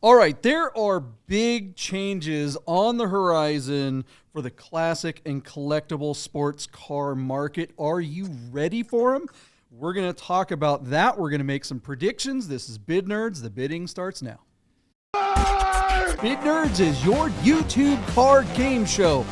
All right, there are big changes on the horizon for the classic and collectible sports car market. Are you ready for them? We're going to talk about that. We're going to make some predictions. This is Bid Nerds. The bidding starts now. Bid Nerds is your YouTube card game show.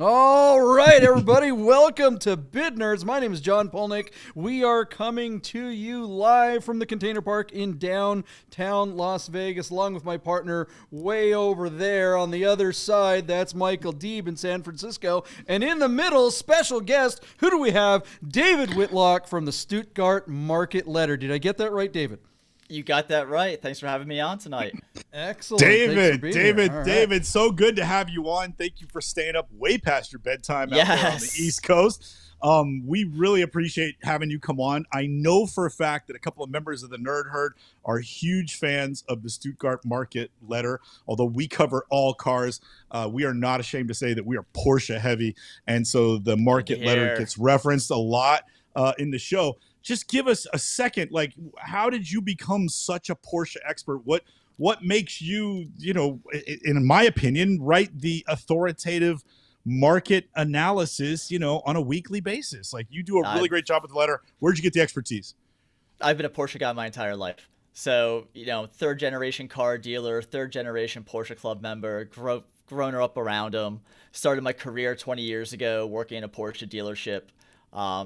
All right, everybody, welcome to Bid Nerds. My name is John Polnick. We are coming to you live from the Container Park in downtown Las Vegas, along with my partner way over there on the other side. That's Michael Deeb in San Francisco. And in the middle, special guest, who do we have? David Whitlock from the Stuttgart Market Letter. Did I get that right, David? You got that right. Thanks for having me on tonight. Excellent. David, so good to have you on. Thank you for staying up way past your bedtime out there on the East Coast. We really appreciate having you come on. I know for a fact that a couple of members of the Nerd Herd are huge fans of the Stuttgart Market Letter. Although we cover all cars, we are not ashamed to say that we are Porsche heavy. And so the Market Letter gets referenced a lot in the show. Just give us a second. Like, how did you become such a Porsche expert? What makes you, in my opinion, write the authoritative market analysis, on a weekly basis? Like, you do a really great job with the letter. Where'd you get the expertise? I've been a Porsche guy my entire life. So, third generation car dealer, third generation Porsche Club member, grown up around them. Started my career 20 years ago working in a Porsche dealership.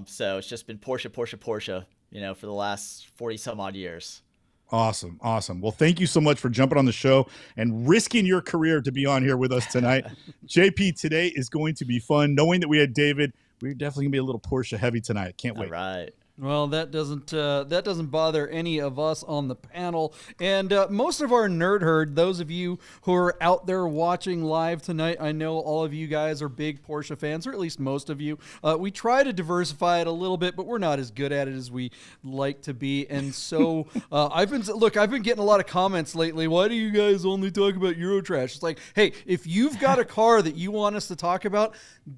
So it's just been Porsche, for the last 40 some odd years. Awesome. Well, thank you so much for jumping on the show and risking your career to be on here with us tonight. JP, today is going to be fun. Knowing that we had David, we're definitely gonna be a little Porsche heavy tonight. Can't wait. All right. Well, that doesn't bother any of us on the panel. And most of our nerd herd, those of you who are out there watching live tonight, I know all of you guys are big Porsche fans, or at least most of you. We try to diversify it a little bit, but we're not as good at it as we like to be. And so I've been getting a lot of comments lately. Why do you guys only talk about Eurotrash? It's like, hey, if you've got a car that you want us to talk about,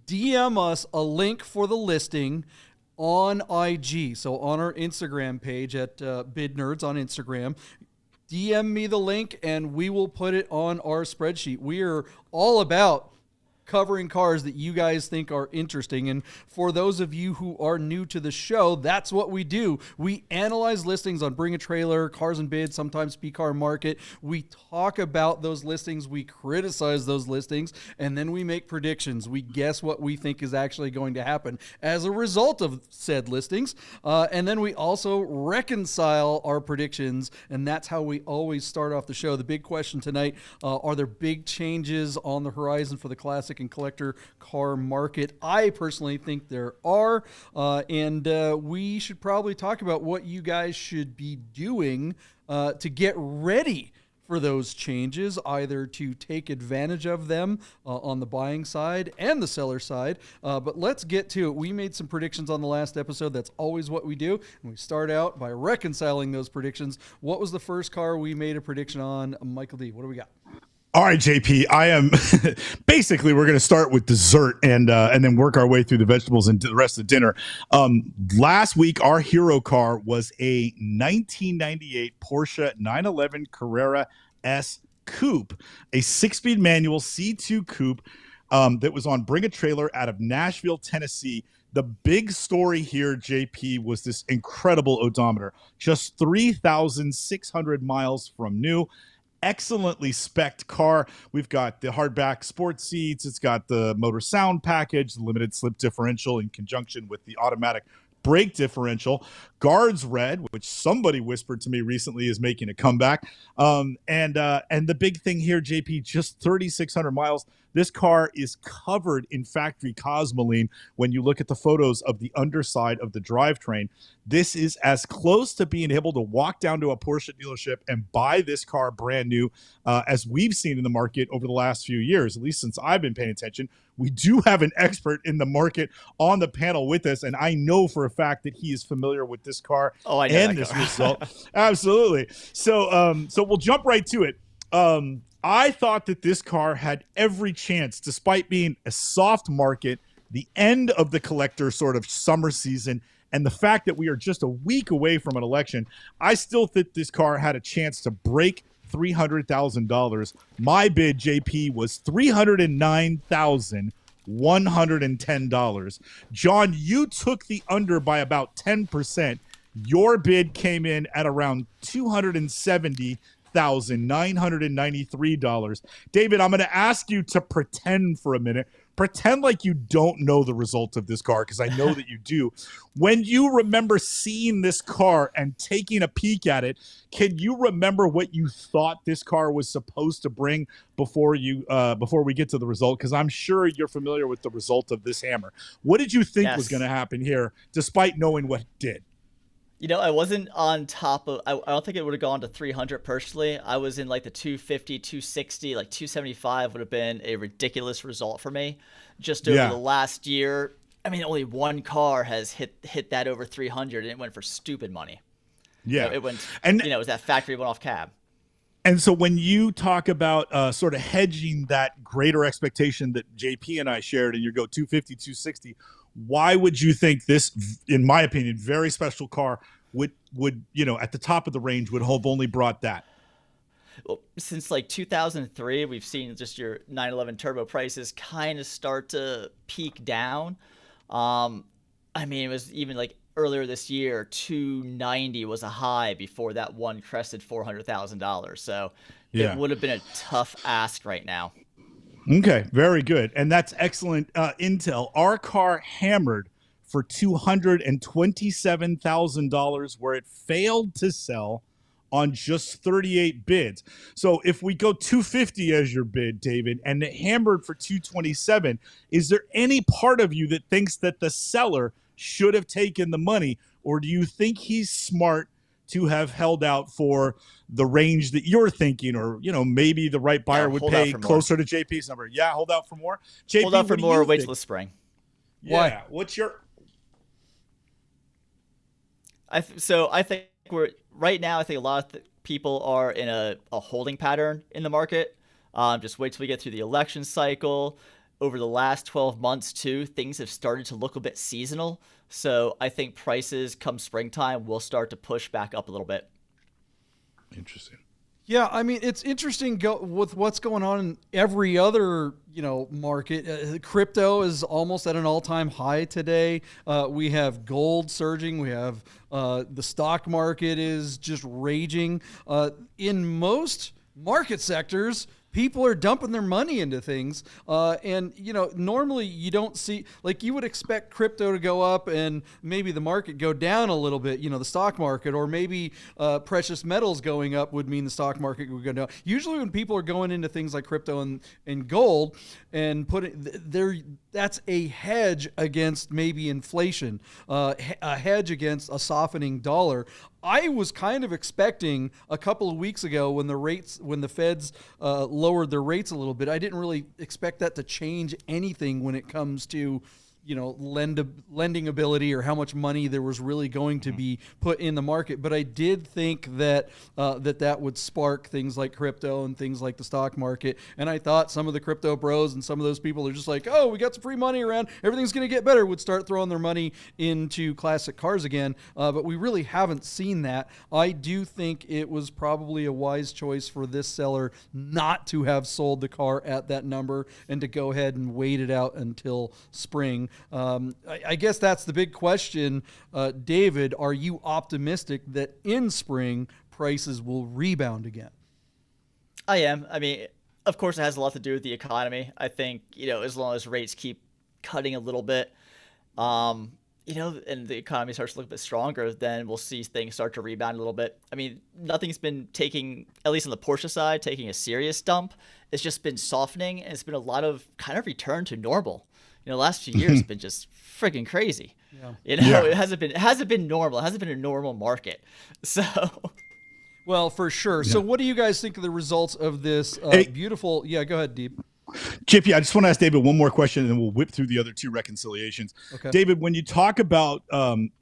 DM us a link for the listing on IG, so on our Instagram page at Bid Nerds on Instagram. DM me the link and we will put it on our spreadsheet. We are all about covering cars that you guys think are interesting. And for those of you who are new to the show, that's what we do. We analyze listings on Bring a Trailer, Cars and Bids, sometimes P-Car Market. We talk about those listings, we criticize those listings, and then we make predictions. We guess what we think is actually going to happen as a result of said listings. And then we also reconcile our predictions, and that's how we always start off the show. The big question tonight, are there big changes on the horizon for the classic and collector car market? I personally think there are, and we should probably talk about what you guys should be doing to get ready for those changes, either to take advantage of them on the buying side and the seller side. But let's get to it. We made some predictions on the last episode. That's always what we do. And we start out by reconciling those predictions. What was the first car we made a prediction on? Michael D., what do we got? All right, JP, I am basically we're going to start with dessert and then work our way through the vegetables and the rest of the dinner. Last week, our hero car was a 1998 Porsche 911 Carrera S Coupe, a 6-speed manual C2 coupe that was on Bring a Trailer out of Nashville, Tennessee. The big story here, JP, was this incredible odometer, just 3,600 miles from new. Excellently spec'd car. We've got the hardback sports seats. It's got the motor sound package, the limited slip differential in conjunction with the automatic brake differential. Guards red, which somebody whispered to me recently is making a comeback. And the big thing here, JP, just 3,600 miles. This car is covered in factory cosmoline when you look at the photos of the underside of the drivetrain. This is as close to being able to walk down to a Porsche dealership and buy this car brand new as we've seen in the market over the last few years, at least since I've been paying attention. We do have an expert in the market on the panel with us, and I know for a fact that he is familiar with this car and this result. Absolutely. So we'll jump right to it. I thought that this car had every chance, despite being a soft market, the end of the collector sort of summer season, and the fact that we are just a week away from an election. I still think this car had a chance to break $300,000. My bid, JP, was $309,110. John, you took the under by about 10%. Your bid came in at around $270,993. David, I'm going to ask you to pretend for a minute. Pretend like you don't know the result of this car, because I know that you do. When you remember seeing this car and taking a peek at it, can you remember what you thought this car was supposed to bring before we get to the result? Because I'm sure you're familiar with the result of this hammer. What did you think was going to happen here, despite knowing what it did? You know, I wasn't on top of, I don't think it would have gone to 300 personally. I was in like the 250, 260, like 275 would have been a ridiculous result for me. Just over the last year, I mean, only one car has hit that over 300, and it went for stupid money. Yeah. You know, it went, and it was that factory one-off cab. And so when you talk about sort of hedging that greater expectation that JP and I shared, and you go 250, 260, why would you think this, in my opinion, very special car would at the top of the range would have only brought that? Well, since like 2003, we've seen just your 911 turbo prices kind of start to peak down. I mean, it was even like earlier this year, 290 was a high before that one crested $400,000. So it would have been a tough ask right now. Okay, very good. And that's excellent intel. Our car hammered for $227,000, where it failed to sell on just 38 bids. So if we go 250 as your bid, David, and it hammered for 227, is there any part of you that thinks that the seller should have taken the money, or do you think he's smart to have held out for the range that you're thinking, or maybe the right buyer would pay closer to JP's number? Yeah, hold out for more. JP, hold out for more. Wait till the spring. Yeah. What's your? I think we're right now. I think a lot of people are in a holding pattern in the market. Just wait till we get through the election cycle. Over the last 12 months, too, things have started to look a bit seasonal. So I think prices come springtime will start to push back up a little bit. Interesting. Yeah, I mean, it's interesting with what's going on in every other, market. Crypto is almost at an all-time high today. We have gold surging. We have the stock market is just raging. In most market sectors, people are dumping their money into things. And, normally you don't see, like, you would expect crypto to go up and maybe the market go down a little bit, the stock market, or maybe precious metals going up would mean the stock market would go down. Usually when people are going into things like crypto and gold and that's a hedge against maybe inflation, a hedge against a softening dollar. I was kind of expecting a couple of weeks ago when the Feds lowered their rates a little bit. I didn't really expect that to change anything when it comes to, lending ability or how much money there was really going to be put in the market. But I did think that that would spark things like crypto and things like the stock market. And I thought some of the crypto bros and some of those people are just like, oh, we got some free money around, everything's going to get better, would start throwing their money into classic cars again. But we really haven't seen that. I do think it was probably a wise choice for this seller not to have sold the car at that number and to go ahead and wait it out until spring. I guess that's the big question. David, are you optimistic that in spring prices will rebound again? I am. I mean, of course, it has a lot to do with the economy. I think, as long as rates keep cutting a little bit, and the economy starts to look a bit stronger, then we'll see things start to rebound a little bit. I mean, nothing's been taking, at least on the Porsche side, taking a serious dump. It's just been softening, and it's been a lot of kind of return to normal. The last few years have been just freaking crazy. Yeah. It hasn't been normal. It hasn't been a normal market. So, well, for sure. Yeah. So what do you guys think of the results of this beautiful? Yeah, go ahead, Deep. JP, I just want to ask David one more question, and then we'll whip through the other two reconciliations. Okay. David, when you talk about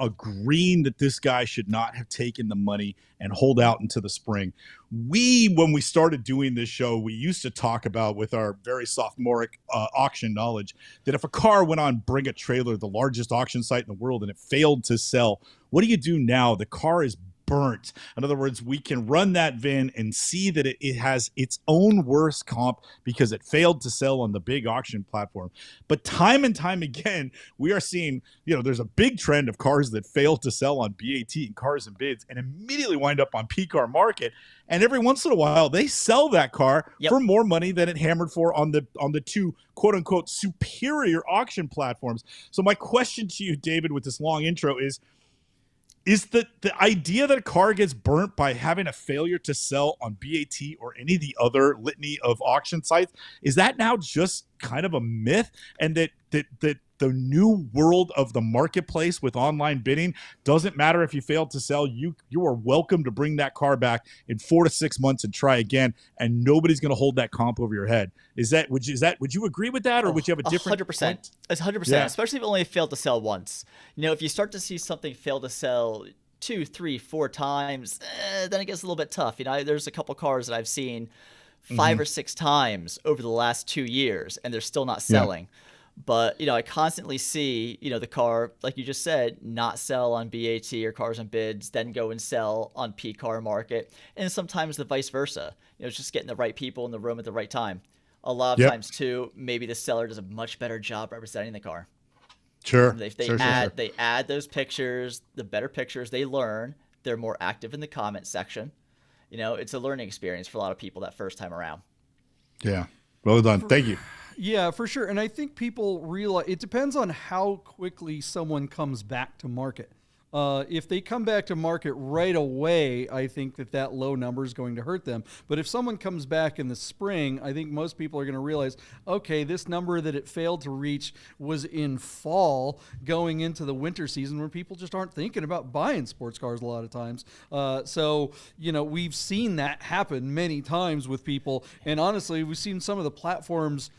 agreeing that this guy should not have taken the money and hold out into the spring, when we started doing this show, we used to talk about, with our very sophomoric auction knowledge, that if a car went on Bring a Trailer, the largest auction site in the world, and it failed to sell, what do you do now? The car is burnt. In other words, we can run that VIN and see that it has its own worst comp because it failed to sell on the big auction platform. But time and time again, we are seeing, there's a big trend of cars that fail to sell on BAT and Cars and Bids and immediately wind up on P-Car Market. And every once in a while, they sell that car for more money than it hammered for on the two quote unquote superior auction platforms. So my question to you, David, with this long intro is the idea that a car gets burnt by having a failure to sell on BAT or any of the other litany of auction sites, is that now just kind of a myth? And that the new world of the marketplace with online bidding doesn't matter if you failed to sell, you are welcome to bring that car back in 4 to 6 months and try again, and nobody's going to hold that comp over your head. Would you agree with that, or would you have a different 100%? It's 100%, especially if it only failed to sell once. If you start to see something fail to sell 2, 3, 4 times, then it gets a little bit tough. There's a couple cars that I've seen 5 or 6 times over the last 2 years, and they're still not selling. But, I constantly see, the car, like you just said, not sell on BAT or Cars and Bids, then go and sell on P-Car Market. And sometimes the vice versa. It's just getting the right people in the room at the right time. A lot of times, too, maybe the seller does a much better job representing the car. Sure. They add those pictures, the better pictures, they learn. They're more active in the comment section. It's a learning experience for a lot of people that first time around. Yeah. Well done. Thank you. Yeah, for sure. And I think people realize it depends on how quickly someone comes back to market. If they come back to market right away, I think that low number is going to hurt them. But if someone comes back in the spring, I think most people are going to realize, okay, this number that it failed to reach was in fall going into the winter season where people just aren't thinking about buying sports cars a lot of times. So, we've seen that happen many times with people. And honestly, we've seen some of the platforms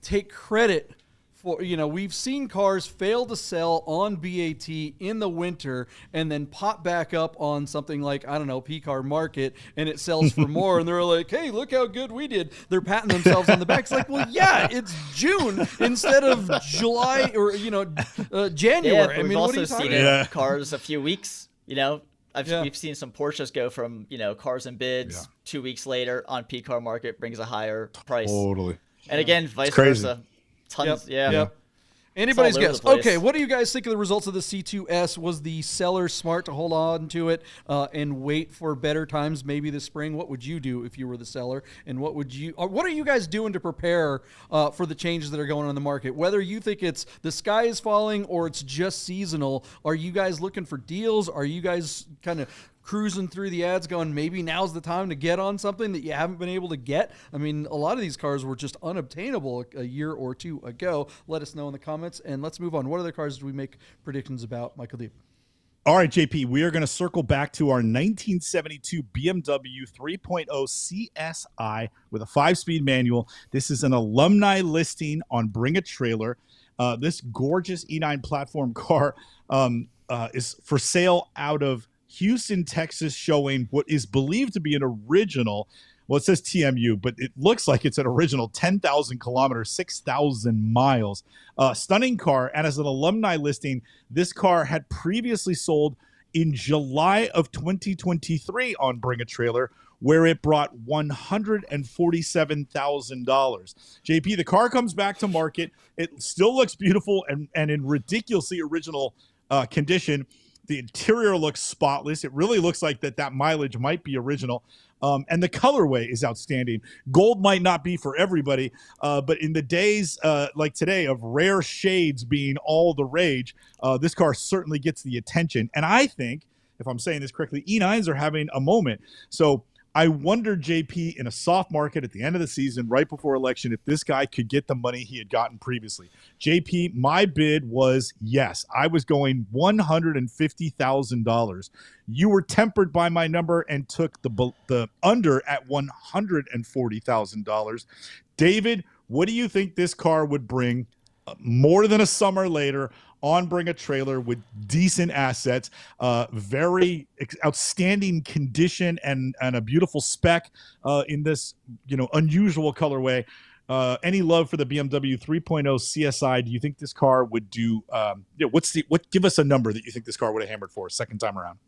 take credit for, we've seen cars fail to sell on BAT in the winter and then pop back up on something like, I don't know, P-Car Market, and it sells for more. And they're like, hey, look how good we did. They're patting themselves on the back. It's like, well, yeah, it's June instead of July or, January. Yeah, but I mean, we've what are also you seen talking it about? in cars a few weeks, We've seen some Porsches go from, Cars and Bids 2 weeks later on P-Car Market brings a higher price. Totally. And again, vice versa. Tons. Yep. Anybody's guess. Okay, what do you guys think of the results of the C2S? Was the seller smart to hold on to it and wait for better times, maybe this spring? What would you do if you were the seller? And what are you guys doing to prepare for the changes that are going on in the market? Whether you think it's the sky is falling or it's just seasonal, are you guys looking for deals? Are you guys kind of cruising through the ads going, maybe now's the time to get on something that you haven't been able to get? I mean, a lot of these cars were just unobtainable a year or two ago. Let us know in the comments, and let's move on. What other cars do we make predictions about, Michael Deep? All right, JP, we are going to circle back to our 1972 BMW 3.0 CSi with a 5-speed manual. This is an alumni listing on Bring a Trailer. This gorgeous E9 platform car is for sale out of Houston, Texas, showing what is believed to be an original, well, it says TMU, but it looks like it's an original 10,000 kilometers, 6,000 miles. Stunning car. And as an alumni listing, this car had previously sold in July of 2023 on Bring a Trailer, where it brought $147,000. JP, the car comes back to market. It still looks beautiful and in ridiculously original condition. The interior looks spotless. It really looks like that mileage might be original. And the colorway is outstanding. Gold might not be for everybody, but in the days like today of rare shades being all the rage, this car certainly gets the attention. And I think, if I'm saying this correctly, E9s are having a moment. So I wonder, JP, in a soft market at the end of the season, right before election, if this guy could get the money he had gotten previously. JP, my bid was yes. I was going $150,000. You were tempered by my number and took the under at $140,000. David, what do you think this car would bring more than a summer later on Bring a Trailer with decent assets, very outstanding condition and a beautiful spec in this, unusual colorway? Any love for the BMW 3.0 CSi? Do you think this car would do, give us a number that you think this car would have hammered for second time around?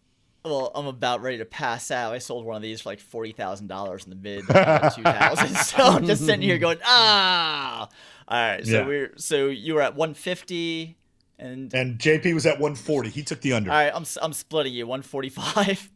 Well, I'm about ready to pass out. I sold one of these for like $40,000 in the mid 2000s. So I'm just sitting here going, ah. All right. So Yeah. so you were at 150, and JP was at 140. He took the under. all right. I'm splitting you 145.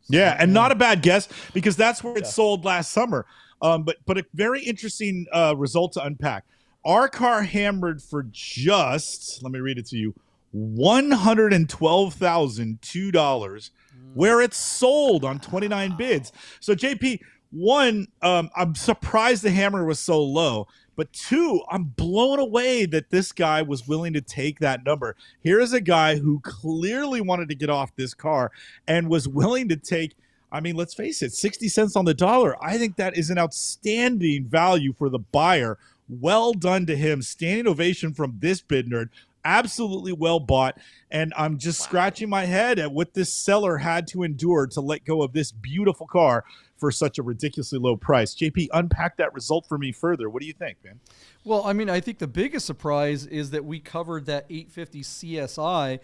Yeah, and not a bad guess because that's where it sold last summer. But a very interesting result to unpack. Our car hammered for just, let me read it to you, $112,002, where it's sold on 29 bids. So JP, one, I'm surprised the hammer was so low. But two, I'm blown away that this guy was willing to take that number. Here is a guy who clearly wanted to get off this car and was willing to take, I mean, let's face it, 60 cents on the dollar. I think that is an outstanding value for the buyer. Well done to him. Standing ovation from this bid nerd. Absolutely well bought. And I'm just scratching my head at what this seller had to endure to let go of this beautiful car for such a ridiculously low price. JP, unpack that result for me further. What do you think, man? Well, I mean, I think the biggest surprise is that we covered that 850 CSi.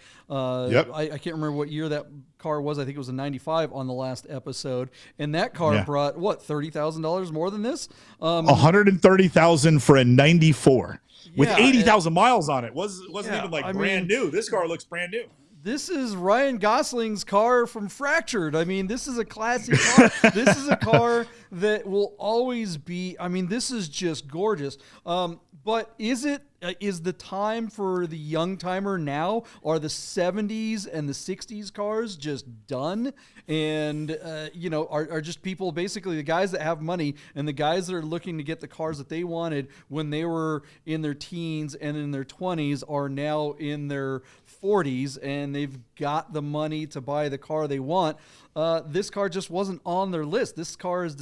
Yep. I can't remember what year that car was. I think it was a 95 on the last episode. And that car brought, what, $30,000 more than this? $130,000 for a 94 with Yeah, 80,000 miles on it. Wasn't even like brand new. This car looks brand new. This is Ryan Gosling's car from Fractured. I mean, this is a classic car. This is a car that will always be, I mean, this is just gorgeous. But is the time for the young timer now? Are the 70s and the 60s cars just done? And, are just people, basically the guys that have money and the guys that are looking to get the cars that they wanted when they were in their teens and in their 20s are now in their 40s and they've got the money to buy the car they want. This car just wasn't on their list. This car is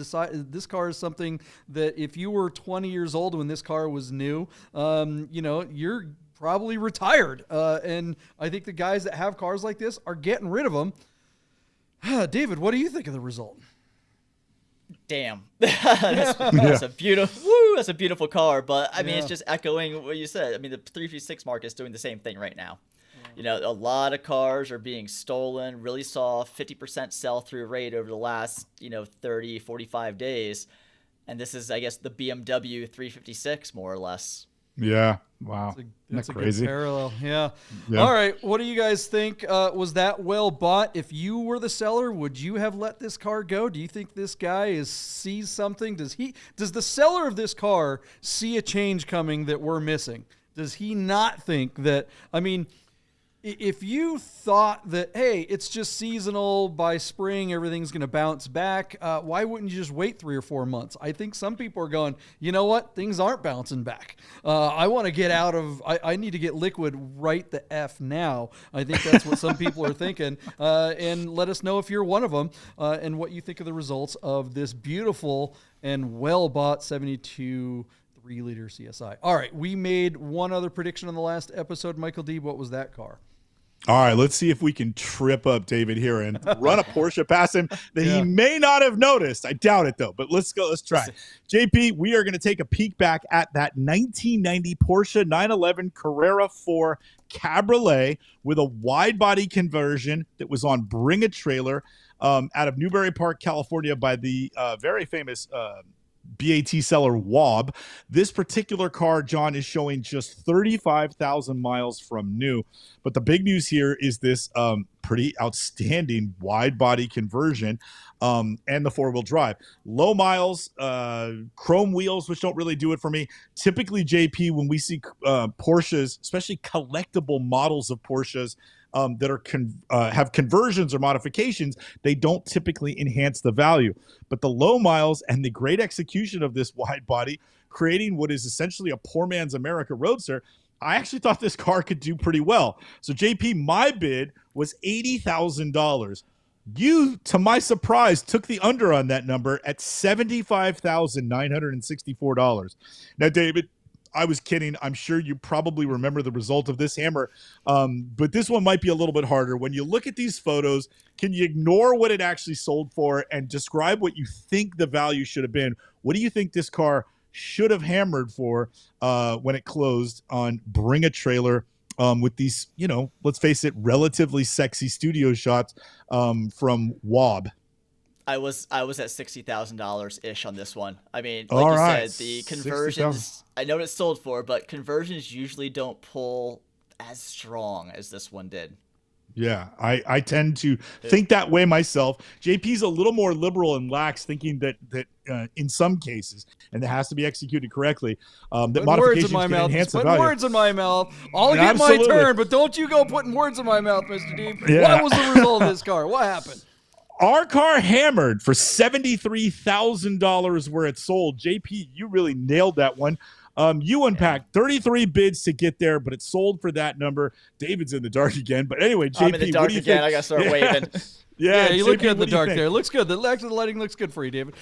something that if you were 20 years old when this car was new, you're probably retired. And I think the guys that have cars like this are getting rid of them. David, what do you think of the result? Damn. That's a beautiful car. But I mean, it's just echoing what you said. I mean, the 356 market is doing the same thing right now. A lot of cars are being stolen. Really saw 50% sell-through rate over the last, 30, 45 days. And this is, I guess, the BMW 356, more or less. Yeah. Wow. That's a crazy? good parallel. Yeah. All right. What do you guys think? Was that well bought? If you were the seller, would you have let this car go? Do you think this guy sees something? Does the seller of this car see a change coming that we're missing? Does he not think that, I mean, if you thought that, hey, it's just seasonal, by spring everything's going to bounce back, why wouldn't you just wait 3 or 4 months? I think some people are going, you know what? Things aren't bouncing back. I want to get out of, I need to get liquid right the F now. I think that's what some people are thinking. And let us know if you're one of them and what you think of the results of this beautiful and well-bought 72 3-liter CSi. All right, we made one other prediction on the last episode. Michael D., what was that car? All right, let's see if we can trip up David here and run a Porsche past him that he may not have noticed. I doubt it, though, but let's go. Let's try. JP, we are going to take a peek back at that 1990 Porsche 911 Carrera 4 Cabriolet with a wide-body conversion that was on Bring a Trailer out of Newbury Park, California by the very famous BAT seller Wob. This particular car, John, is showing just 35,000 miles from new. But the big news here is this pretty outstanding wide body conversion and the 4-wheel drive. Low miles, chrome wheels, which don't really do it for me. Typically, JP, when we see Porsches, especially collectible models of Porsches, that are have conversions or modifications, they don't typically enhance the value. But the low miles and the great execution of this wide body, creating what is essentially a poor man's America Roadster, I actually thought this car could do pretty well. So JP, my bid was $80,000. You, to my surprise, took the under on that number at $75,964. Now, David, I was kidding. I'm sure you probably remember the result of this hammer, but this one might be a little bit harder. When you look at these photos, can you ignore what it actually sold for and describe what you think the value should have been? What do you think this car should have hammered for when it closed on Bring a Trailer with these, let's face it, relatively sexy studio shots from WAB. I was at $60,000 ish on this one. I mean, like All you right. said, the conversions, I know what it's sold for, but conversions usually don't pull as strong as this one did. Yeah, I tend to think that way myself. JP's a little more liberal and lax, thinking that in some cases, and it has to be executed correctly, that modifications can enhance the value. Putting words in my mouth. I'll get my turn, but don't you go putting words in my mouth, Mr. Deep. Yeah. What was the result of this car? What happened? Our car hammered for $73,000 where it sold. JP, you really nailed that one. You unpacked 33 bids to get there, but it sold for that number. David's in the dark again. But anyway, JP, I'm in the dark again. Think? I got to start waving. Yeah, you look good in the dark there. It looks good. The lighting looks good for you, David.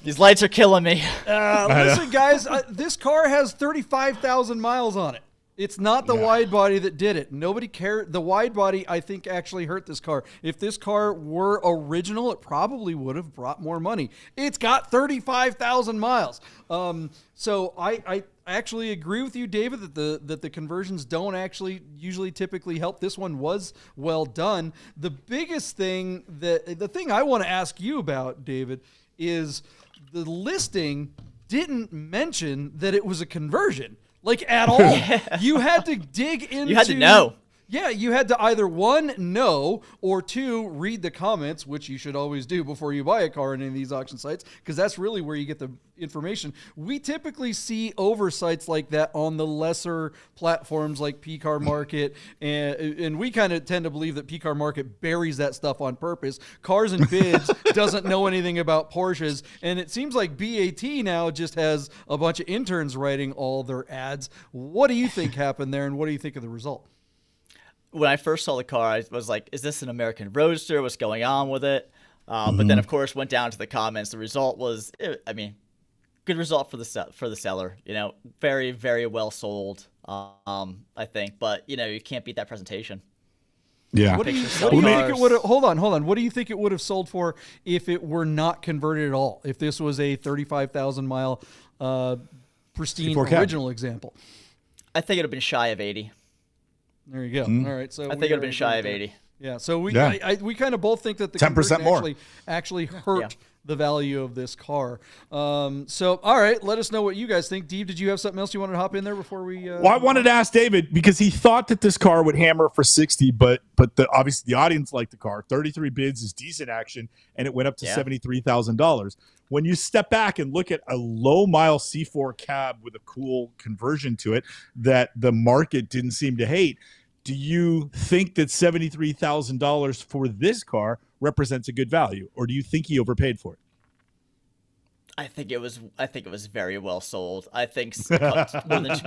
These lights are killing me. Listen, guys, this car has 35,000 miles on it. It's not the wide body that did it. Nobody cared. The wide body, I think, actually hurt this car. If this car were original, it probably would have brought more money. It's got 35,000 miles. So I actually agree with you, David, that the conversions don't actually usually typically help. This one was well done. The biggest thing the thing I want to ask you about, David, is the listing didn't mention that it was a conversion. Like, at all. You had to dig into... You had to know. Yeah, you had to either, one, know, or two, read the comments, which you should always do before you buy a car on any of these auction sites, because that's really where you get the information. We typically see oversights like that on the lesser platforms like PCar Market, and we kind of tend to believe that PCar Market buries that stuff on purpose. Cars and Bids doesn't know anything about Porsches, and it seems like BAT now just has a bunch of interns writing all their ads. What do you think happened there, and what do you think of the result? When I first saw the car, I was like, is this an American Roadster? What's going on with it? But then, of course, went down to the comments. The result was, good result for the seller. Very, very well sold, I think. But, you can't beat that presentation. Yeah. What do you think it would have? Hold on. What do you think it would have sold for if it were not converted at all? If this was a 35,000 mile pristine original example? I think it would have been shy of 80. There you go. All right, so I think it would have been shy of 80. Yeah, so we kind of both think that the 10% more actually hurt the value of this car. So all right, let us know what you guys think. Dave, did you have something else you wanted to hop in there before we? Well, I wanted to ask David because he thought that this car would hammer for 60, but obviously the audience liked the car. 33 bids is decent action, and it went up to $73,000. When you step back and look at a low mile C4 cab with a cool conversion to it that the market didn't seem to hate, do you think that $73,000 for this car represents a good value, or do you think he overpaid for it? I think it was very well sold. I think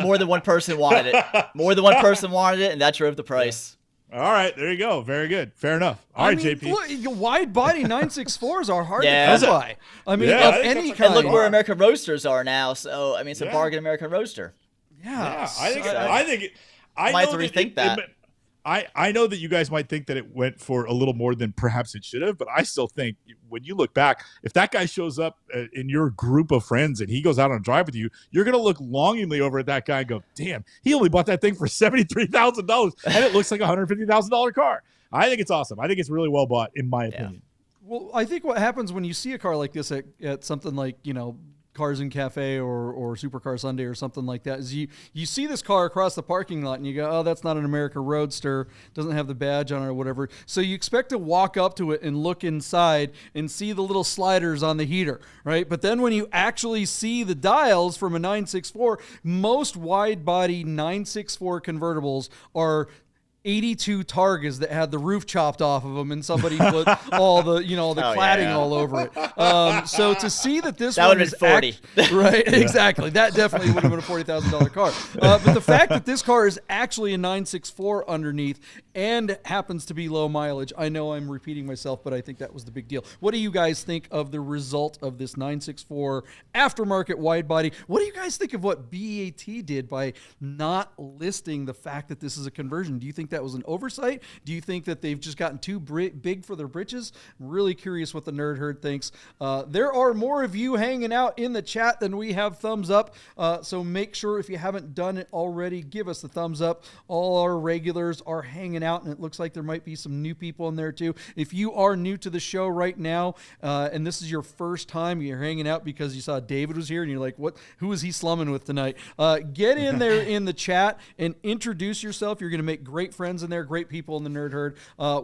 more than one person wanted it. More than one person wanted it, and that drove the price. All right, there you go. Very good. Fair enough. All right, JP. Look, wide body 964s are hard to come by. I mean, of any kind. And look where American Roadsters are now. So it's a bargain American Roadster. Yeah, I think I might have to rethink that. I know that you guys might think that it went for a little more than perhaps it should have, but I still think when you look back, if that guy shows up in your group of friends and he goes out on a drive with you, you're going to look longingly over at that guy and go, damn, he only bought that thing for $73,000 and it looks like a $150,000 car. I think it's awesome. I think it's really well bought, in my opinion. Well, I think what happens when you see a car like this at something like, Cars and Cafe or Supercar Sunday or something like that is you see this car across the parking lot and you go, oh, that's not an America Roadster, doesn't have the badge on it or whatever. So you expect to walk up to it and look inside and see the little sliders on the heater, right? But then when you actually see the dials from a 964, most wide body 964 convertibles are 82 Targas that had the roof chopped off of them and somebody put all the cladding all over it. So to see that this one is 40, right? Yeah. Exactly. That definitely would have been a $40,000 car. But the fact that this car is actually a 964 underneath and happens to be low mileage, I know I'm repeating myself, but I think that was the big deal. What do you guys think of the result of this 964 aftermarket wide body? What do you guys think of what BAT did by not listing the fact that this is a conversion? Do you think think that was an oversight? Do you think that they've just gotten too big for their britches? I'm really curious what the Nerd Herd thinks. There are more of you hanging out in the chat than we have thumbs up. So make sure, if you haven't done it already, give us the thumbs up. All our regulars are hanging out, and it looks like there might be some new people in there too. If you are new to the show right now, and this is your first time, you're hanging out because you saw David was here and you're like, what? Who is he slumming with tonight? Get in there in the chat and introduce yourself. You're going to make great friends in there, great people in the Nerd Herd.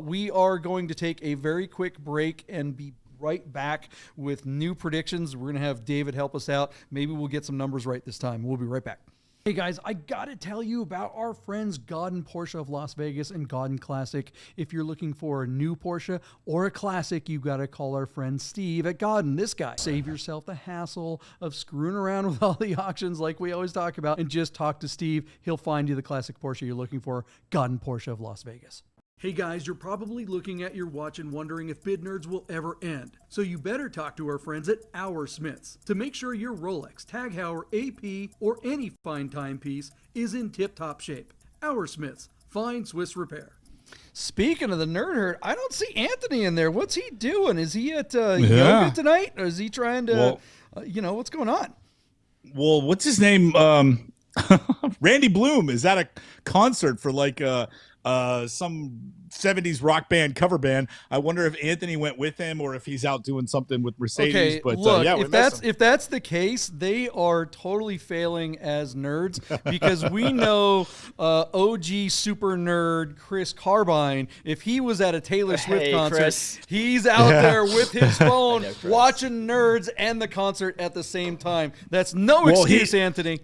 We are going to take a very quick break and be right back with new predictions. We're going to have David help us out. Maybe we'll get some numbers right this time. We'll be right back. Hey guys, I gotta tell you about our friends Gaudin Porsche of Las Vegas and Gaudin Classic. If you're looking for a new Porsche or a classic, you gotta call our friend Steve at Gaudin, this guy. Save yourself the hassle of screwing around with all the auctions like we always talk about, and just talk to Steve. He'll find you the classic Porsche you're looking for. Gaudin Porsche of Las Vegas. Hey guys, you're probably looking at your watch and wondering if Bid Nerds will ever end. So you better talk to our friends at Our Smiths to make sure your Rolex, Tag Heuer, AP, or any fine timepiece is in tip-top shape. Our Smiths, fine Swiss repair. Speaking of the Nerd Herd, I don't see Anthony in there. What's he doing? Is he at yoga tonight? Or is he trying to, what's going on? Well, what's his name? Randy Bloom is at a concert for some 70s rock band cover band. I wonder if Anthony went with him or if he's out doing something with Mercedes. Okay, but look, if that's the case, they are totally failing as nerds, because we know OG super nerd Chris Carbine. If he was at a Taylor Swift concert, Chris. he's out there with his phone watching nerds and the concert at the same time. That's no excuse, Anthony.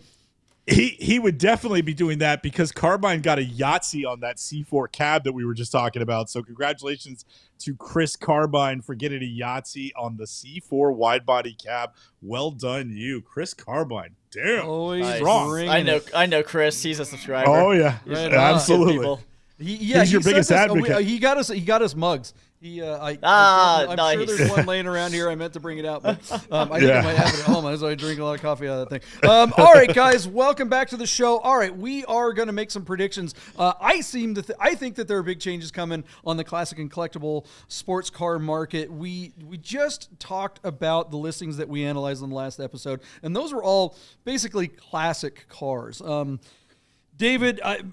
He would definitely be doing that, because Carbine got a Yahtzee on that C4 cab that we were just talking about. So congratulations to Chris Carbine for getting a Yahtzee on the C4 wide body cab. Well done, you, Chris Carbine. Damn, I know Chris. He's a subscriber. Oh yeah, right, absolutely. He's your biggest advocate. He got us mugs. I'm nice. sure there's one laying around here. I meant to bring it out, but I think I might have it at home. That's why I drink a lot of coffee out of that thing. All right, guys, welcome back to the show. All right, we are going to make some predictions. I think that there are big changes coming on the classic and collectible sports car market. We just talked about the listings that we analyzed in the last episode, and those were all basically classic cars. David, a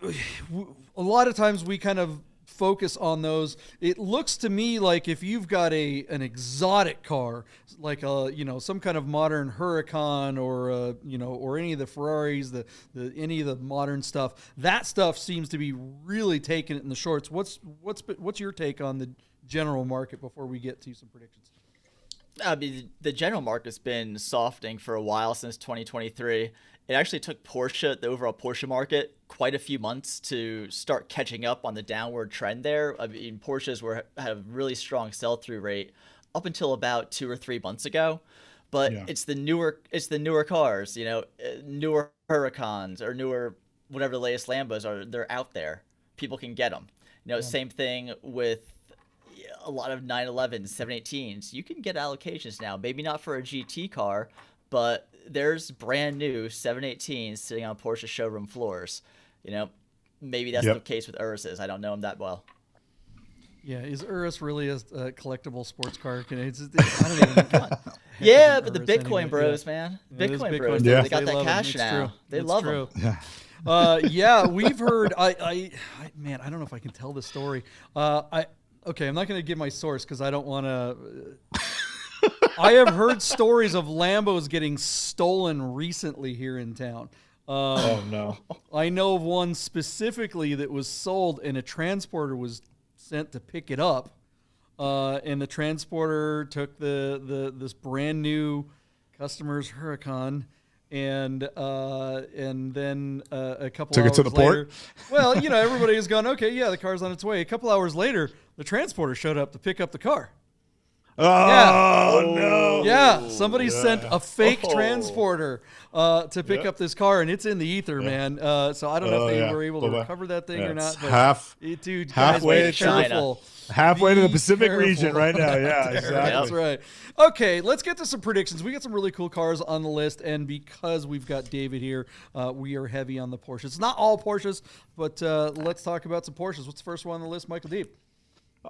lot of times we kind of focus on those. It looks to me like if you've got an exotic car, like some kind of modern Huracan or or any of the Ferraris, any of the modern stuff, that stuff seems to be really taking it in the shorts. What's your take on the general market before we get to some predictions? I mean, the general market's been softening for a while, since 2023. It actually took Porsche, the overall Porsche market, quite a few months to start catching up on the downward trend there. I mean, Porsches had a really strong sell-through rate up until about 2 or 3 months ago. But it's the newer cars, newer Huracans or newer whatever the latest Lambos are. They're out there. People can get them. Same thing with a lot of 911s, 718s. You can get allocations now. Maybe not for a GT car, but there's brand new 718s sitting on Porsche showroom floors. Maybe that's the case with Urus's. I don't know him that well. Yeah, is Urus really a collectible sports car? I don't even. Yeah, but the Bitcoin bros, man. Bitcoin bros. They got that cash now. They love them. We've heard. Man, I don't know if I can tell this story. I'm not going to give my source because I don't want to. I have heard stories of Lambos getting stolen recently here in town. Oh no! I know of one specifically that was sold, and a transporter was sent to pick it up, and the transporter took this brand new customer's Huracan, and then a couple took hours it to the later, port. Well, everybody has gone, okay, yeah, the car's on its way. A couple hours later, the transporter showed up to pick up the car. Oh no! Yeah, Yeah, somebody sent a fake Oh. transporter to pick up this car, and it's in the ether, man. So I don't know if they were able to recover that thing or not. But dude, guys, be careful. Halfway to the Be Pacific careful. region right now. Yeah, exactly. That's right. Okay, let's get to some predictions. We got some really cool cars on the list, and because we've got David here, we are heavy on the Porsches. Not all Porsches, but let's talk about some Porsches. What's the first one on the list, Michael Deep?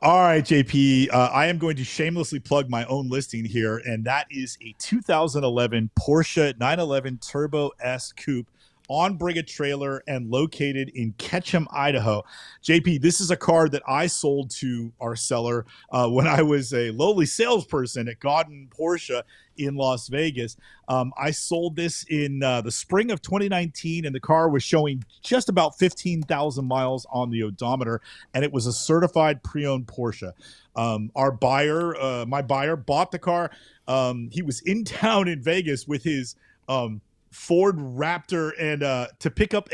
All right, JP. I am going to shamelessly plug my own listing here, and that is a 2011 Porsche 911 Turbo S Coupe on Bring a Trailer and located in Ketchum, Idaho. JP, this is a car that I sold to our seller when I was a lowly salesperson at Gaudin Porsche in Las Vegas. I sold this in the spring of 2019, and the car was showing just about 15,000 miles on the odometer, and it was a certified pre-owned Porsche. Our buyer, my buyer, bought the car. He was in town in Vegas with his Ford Raptor and to pick up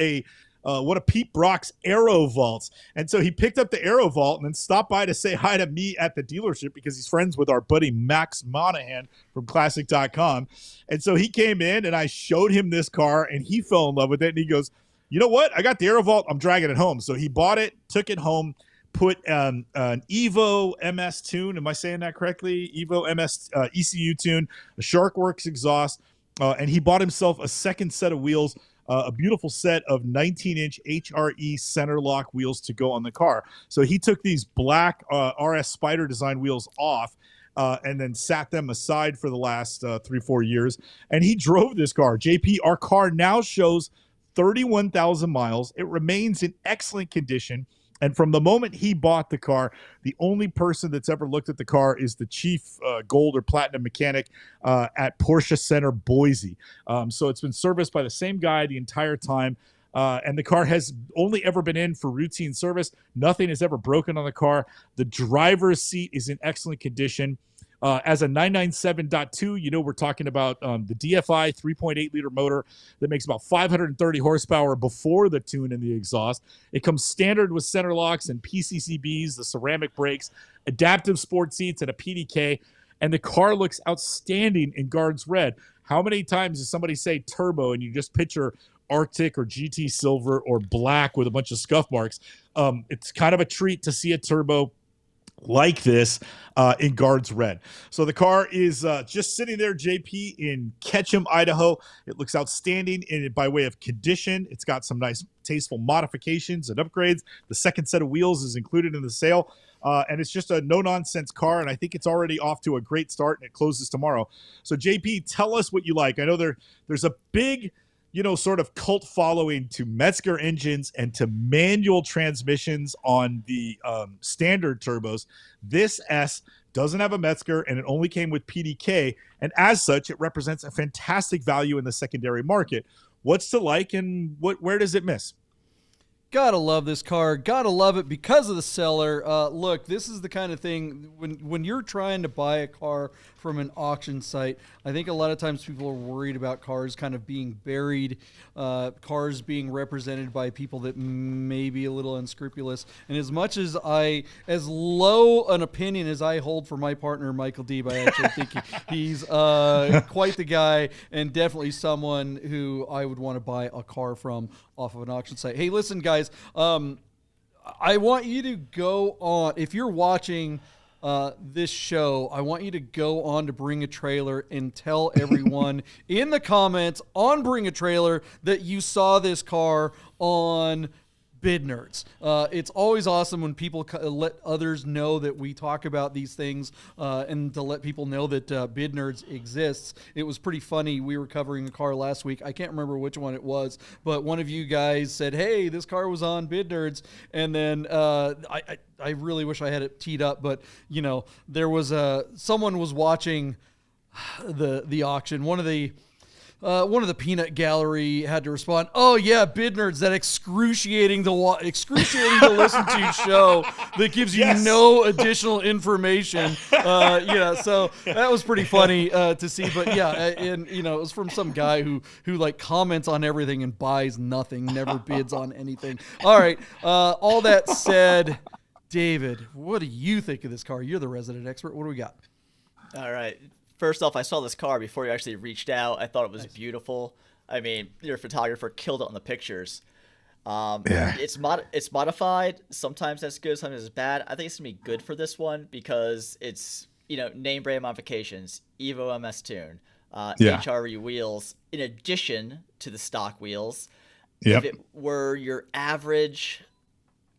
one of Pete Brock's Aero Vaults. And so he picked up the Aero Vault and then stopped by to say hi to me at the dealership because he's friends with our buddy Max Monahan from Classic.com. And so he came in and I showed him this car and he fell in love with it. And he goes, you know what? I got the Aero Vault. I'm dragging it home. So he bought it, took it home, put an Evo MS tune. Am I saying that correctly? Evo MS ECU tune, a Sharkworks exhaust. And he bought himself a second set of wheels, a beautiful set of 19-inch HRE center lock wheels to go on the car. So he took these black RS Spider design wheels off and then sat them aside for the last 3-4 years. And he drove this car. JP, our car now shows 31,000 miles. It remains in excellent condition. And from the moment he bought the car, the only person that's ever looked at the car is the chief gold or platinum mechanic at Porsche Center Boise. So it's been serviced by the same guy the entire time. And the car has only ever been in for routine service. Nothing has ever broken on the car. The driver's seat is in excellent condition. As a 997.2, you know, we're talking about the DFI 3.8-liter motor that makes about 530 horsepower before the tune and the exhaust. It comes standard with center locks and PCCBs, the ceramic brakes, adaptive sport seats, and a PDK. And the car looks outstanding in Guards Red. How many times does somebody say turbo and you just picture Arctic or GT Silver or black with a bunch of scuff marks? It's kind of a treat to see a turbo like this in Guards Red. So the car is just sitting there, JP, in Ketchum, Idaho. It looks outstanding by way of condition. It's got some nice, tasteful modifications and upgrades. The second set of wheels is included in the sale. And it's just a no-nonsense car, and I think it's already off to a great start, and it closes tomorrow. So, JP, tell us what you like. I know there's a big, sort of cult following to Metzger engines and to manual transmissions on the standard turbos. This S doesn't have a Metzger, and it only came with PDK, and as such, it represents a fantastic value in the secondary market. What's to like, and where does it miss? Gotta love this car. Gotta love it because of the seller. Look, this is the kind of thing when you're trying to buy a car from an auction site, I think a lot of times people are worried about cars kind of being buried, cars being represented by people that may be a little unscrupulous. And as much as as low an opinion as I hold for my partner, Michael Deeb, I actually think he's quite the guy and definitely someone who I would want to buy a car from off of an auction site. Hey, listen, guys, I want you to go on, if you're watching this show, I want you to go on to Bring a Trailer and tell everyone in the comments on Bring a Trailer that you saw this car on Bid Nerds. It's always awesome when people let others know that we talk about these things and to let people know that Bid Nerds exists. It was pretty funny. We were covering a car last week. I can't remember which one it was, but one of you guys said, hey, this car was on Bid Nerds. And then I really wish I had it teed up, but there was someone was watching the auction. One of the peanut gallery had to respond, oh yeah, Bid Nerds, that excruciating to listen to show that gives you no additional information. So that was pretty funny to see. But yeah, and it was from some guy who like comments on everything and buys nothing, never bids on anything. All right, all that said, David, what do you think of this car? You're the resident expert. What do we got? All right. first off, I saw this car before you actually reached out. I thought it was beautiful. I mean, your photographer killed it on the pictures. It's modified. Sometimes that's good, sometimes it's bad. I think it's gonna be good for this one because it's, you know, name brand modifications, Evo MS tune, HRE wheels, in addition to the stock wheels. Yep. If it were your average,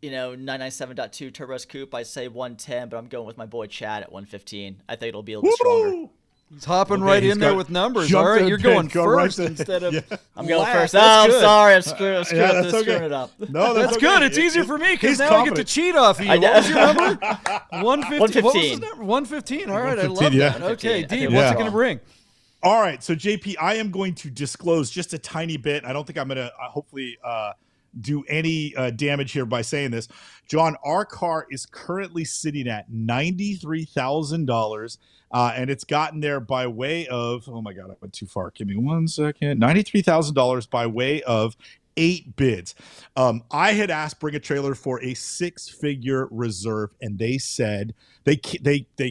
you know, 997.2 Turbo S Coupe, I'd say 110, but I'm going with my boy Chad at 115. I think it'll be a little stronger. He's hopping right in there with numbers. All right, you're going first instead of. I'm going first. Oh, I'm sorry. I'm screwing it up. No, that's good. It's easier for me because now I get to cheat off of you. What was your number? 115. What was his number? 115. All right, I love that. Okay, D, what's it going to bring? All right, so JP, I am going to disclose just a tiny bit. I don't think I'm going to hopefully do any damage here by saying this. John, our car is currently sitting at $93,000. And it's gotten there by way of, oh my God, I went too far. Give me 1 second. $93,000 by way of 8 bids. I had asked Bring a Trailer for a 6-figure reserve, and they said they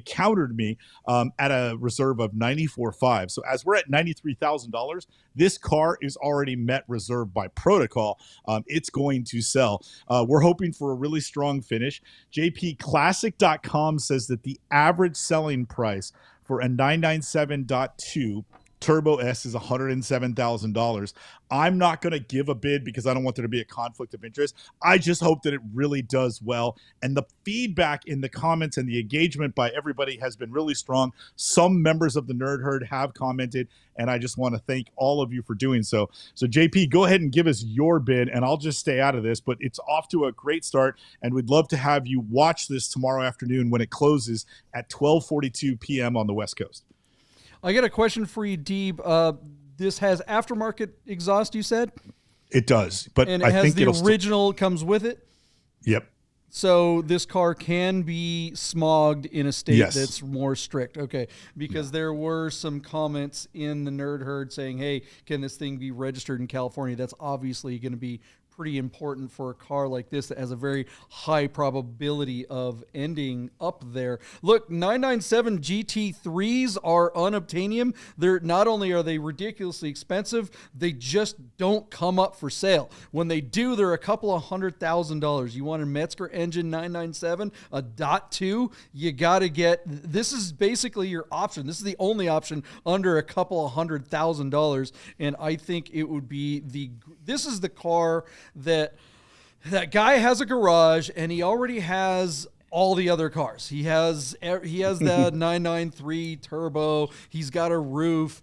countered me at a reserve of $94,500. So as we're at $93,000, this car is already met reserve by protocol. It's going to sell. We're hoping for a really strong finish. JPClassic.com says that the average selling price for a 997.2 Turbo S is $107,000. I'm not going to give a bid because I don't want there to be a conflict of interest. I just hope that it really does well. And the feedback in the comments and the engagement by everybody has been really strong. Some members of the Nerd Herd have commented, and I just want to thank all of you for doing so. So JP, go ahead and give us your bid, and I'll just stay out of this, but it's off to a great start, and we'd love to have you watch this tomorrow afternoon when it closes at 12:42 p.m. on the West Coast. I got a question for you, Deeb. This has aftermarket exhaust, you said? It does, but and I think the original comes with it? Yep. So this car can be smogged in a state that's more strict. Okay, because there were some comments in the Nerd Herd saying, hey, can this thing be registered in California? That's obviously going to be pretty important for a car like this that has a very high probability of ending up there. Look, 997 GT3s are unobtainium. They're not only are they ridiculously expensive, they just don't come up for sale. When they do, they're a couple of $100,000. You want a Metzger engine 997, a .2, you got to get, this is basically your option. This is the only option under a couple of $100,000. And I think it would be this is the car that guy has a garage and he already has all the other cars. He has the 993 turbo. He's got a roof.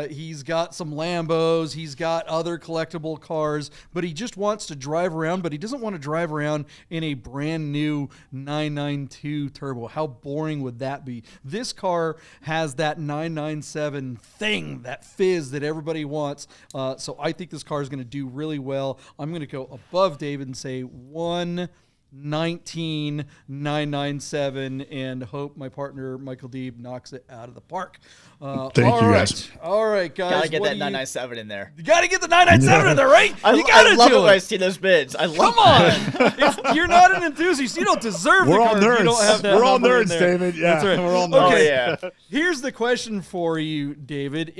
He's got some Lambos. He's got other collectible cars, but he just wants to drive around, but he doesn't want to drive around in a brand new 992 turbo. How boring would that be? This car has that 997 thing, that fizz that everybody wants. So I think this car is going to do really well. I'm going to go above David and say 119,997 and hope my partner Michael Deeb knocks it out of the park. Thank you, guys. All right, guys. Gotta get that 997 in there. You gotta get the 997 in there, right? You gotta I love it when I see those bids. Come on. If you're not an enthusiast, you don't deserve the car. Nerds. You don't have that. We're all nerds, David. Yeah, that's right. We're all nerds. Okay. Yeah. Here's the question for you, David.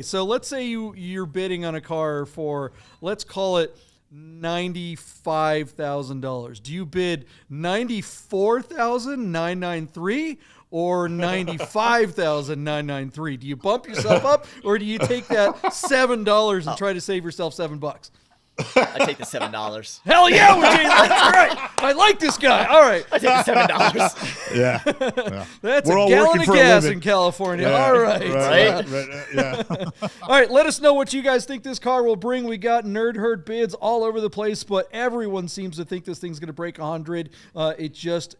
So let's say you're bidding on a car for, let's call it $95,000. Do you bid $94,993 or $95,993? Do you bump yourself up, or do you take that $7 and try to save yourself $7? I take the $7. Hell yeah, that's right. I like this guy. All right, I take the $7. Yeah. That's a gallon of gas in California. Yeah. All right. Yeah. All right, let us know what you guys think this car will bring. We got Nerd Herd bids all over the place, but everyone seems to think this thing's going to break 100. It's just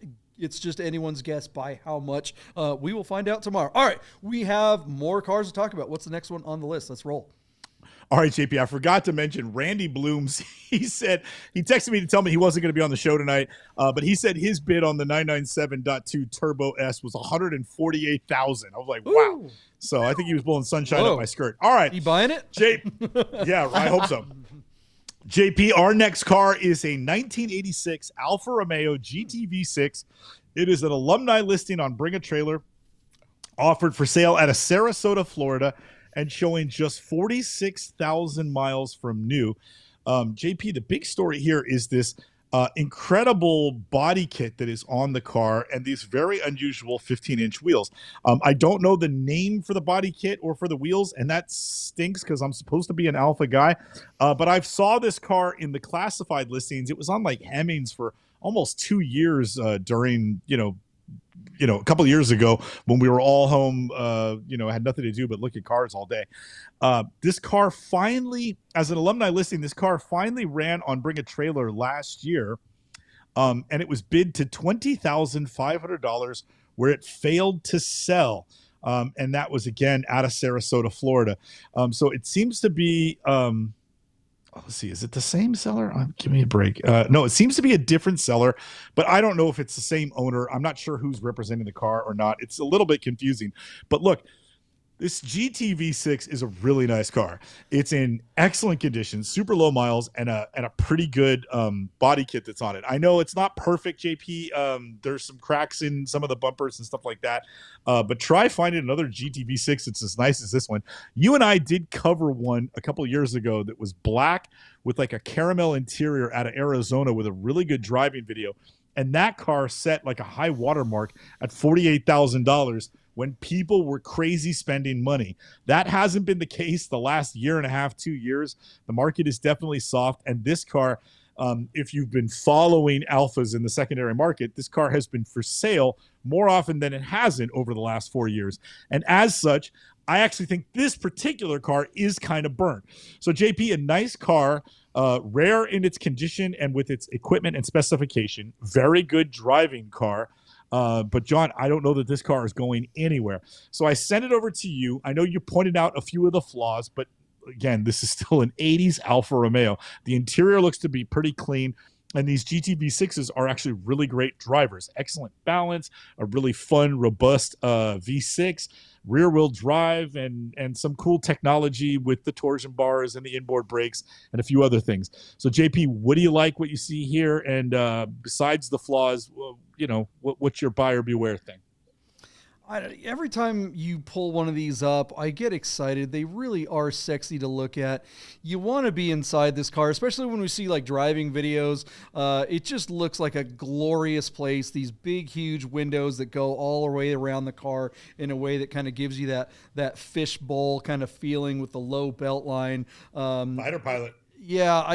anyone's guess by how much. We will find out tomorrow. All right, we have more cars to talk about. What's the next one on the list? Let's roll. All right, JP, I forgot to mention Randy Blooms. He said, he texted me to tell me he wasn't going to be on the show tonight, but he said his bid on the 997.2 Turbo S was $148,000. I was like, wow. Ooh. So I think he was blowing sunshine up my skirt. All right. You buying it? Yeah, I hope so. JP, our next car is a 1986 Alfa Romeo GTV6. It is an alumni listing on Bring a Trailer. offered for sale out of Sarasota, Florida, and showing just 46,000 miles from new. JP, the big story here is this incredible body kit that is on the car and these very unusual 15-inch wheels. I don't know the name for the body kit or for the wheels, and that stinks because I'm supposed to be an Alfa guy. But I saw this car in the classified listings. It was on like Hemmings for almost 2 years during, a couple of years ago when we were all home, had nothing to do but look at cars all day. This car finally, as an alumni listing, this car finally ran on Bring a Trailer last year. And it was bid to $20,500 where it failed to sell. And that was, again, out of Sarasota, Florida. So it seems to be... let's see, is it the same seller? Give me a break. No, it seems to be a different seller, but I don't know if it's the same owner. I'm not sure who's representing the car or not. It's a little bit confusing. But look, this GTV6 is a really nice car. It's in excellent condition, super low miles, and a pretty good body kit that's on it. I know it's not perfect, JP. There's some cracks in some of the bumpers and stuff like that. But try finding another GTV6 that's as nice as this one. You and I did cover one a couple of years ago that was black with like a caramel interior out of Arizona with a really good driving video. And that car set like a high watermark at $48,000 when people were crazy spending money. That hasn't been the case the last year and a half, 2 years. The market is definitely soft. And this car, if you've been following Alfas in the secondary market, this car has been for sale more often than it hasn't over the last 4 years. And as such, I actually think this particular car is kind of burnt. So JP, a nice car, rare in its condition and with its equipment and specification, very good driving car. But John, I don't know that this car is going anywhere. So I sent it over to you. I know you pointed out a few of the flaws, but again, this is still an 80s Alfa Romeo. The interior looks to be pretty clean. And these GTV6s are actually really great drivers. Excellent balance, a really fun, robust V6, rear-wheel drive, and some cool technology with the torsion bars and the inboard brakes and a few other things. So, JP, what do you like, what you see here? And besides the flaws, what's your buyer beware thing? Every time you pull one of these up, I get excited. They really are sexy to look at. You want to be inside this car, especially when we see like driving videos. It just looks like a glorious place. These big, huge windows that go all the way around the car in a way that kind of gives you that fishbowl kind of feeling with the low belt line. Fighter pilot. Yeah,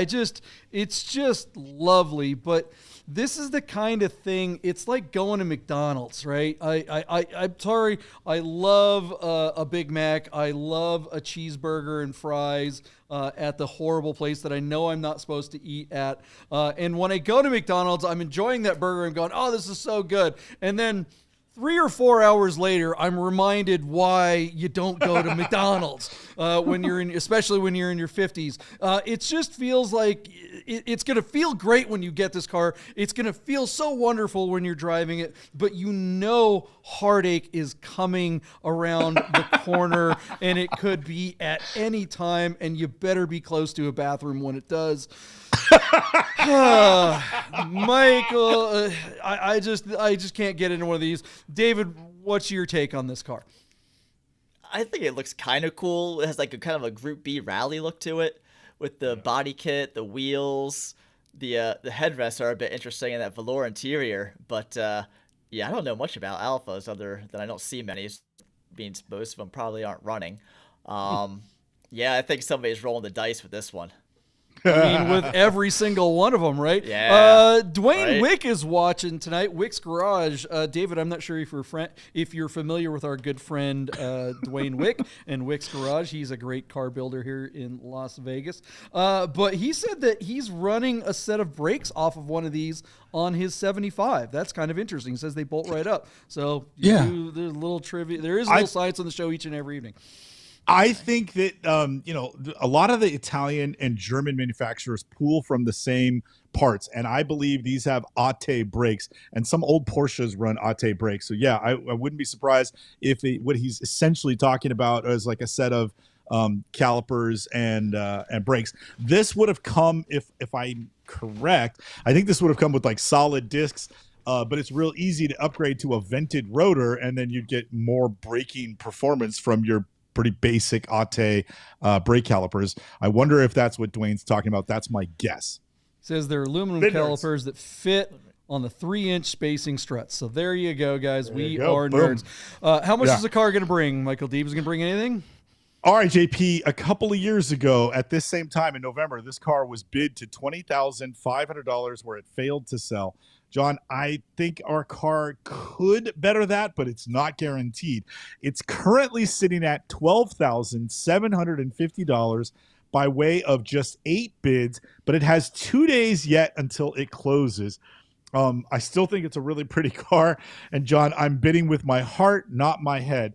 it's just lovely, but this is the kind of thing, it's like going to McDonald's, right? I'm sorry, I love a Big Mac, I love a cheeseburger and fries at the horrible place that I know I'm not supposed to eat at. And when I go to McDonald's, I'm enjoying that burger and going, oh, this is so good. And then 3 or 4 hours later, I'm reminded why you don't go to McDonald's especially when you're in your 50s. It just feels like it's going to feel great when you get this car. It's going to feel so wonderful when you're driving it, but heartache is coming around the corner, and it could be at any time, and you better be close to a bathroom when it does. Michael, I just can't get into one of these. David, what's your take on this car? I think it looks kind of cool. It has like a kind of a Group B rally look to it with the body kit, the wheels, the headrests are a bit interesting in that velour interior. But I don't know much about Alfas other than I don't see many. Means most of them probably aren't running. I think somebody's rolling the dice with this one. I mean, with every single one of them, right? Yeah. Dwayne Wick is watching tonight. Wick's Garage. David, I'm not sure if you're familiar with our good friend Dwayne Wick and Wick's Garage. He's a great car builder here in Las Vegas. But he said that he's running a set of brakes off of one of these on his 75. That's kind of interesting. He says they bolt right up. So there's a little trivia. There is a little science on the show each and every evening. I think that, a lot of the Italian and German manufacturers pull from the same parts. And I believe these have Atte brakes, and some old Porsches run Atte brakes. So yeah, I wouldn't be surprised if what he's essentially talking about is like a set of calipers and brakes. This would have come, if I'm correct, I think this would have come with like solid discs, but it's real easy to upgrade to a vented rotor, and then you'd get more braking performance from your pretty basic Atte brake calipers. I wonder if that's what Dwayne's talking about. That's my guess. Says they're aluminum calipers that fit on the 3-inch spacing struts. So there you go, guys. We are nerds. How much is the car going to bring? Michael Deeb is going to bring anything? All right, JP, a couple of years ago at this same time in November, this car was bid to $20,500 where it failed to sell. John, I think our car could better that, but it's not guaranteed. It's currently sitting at $12,750 by way of just 8 bids, but it has 2 days yet until it closes. I still think it's a really pretty car. And John, I'm bidding with my heart, not my head.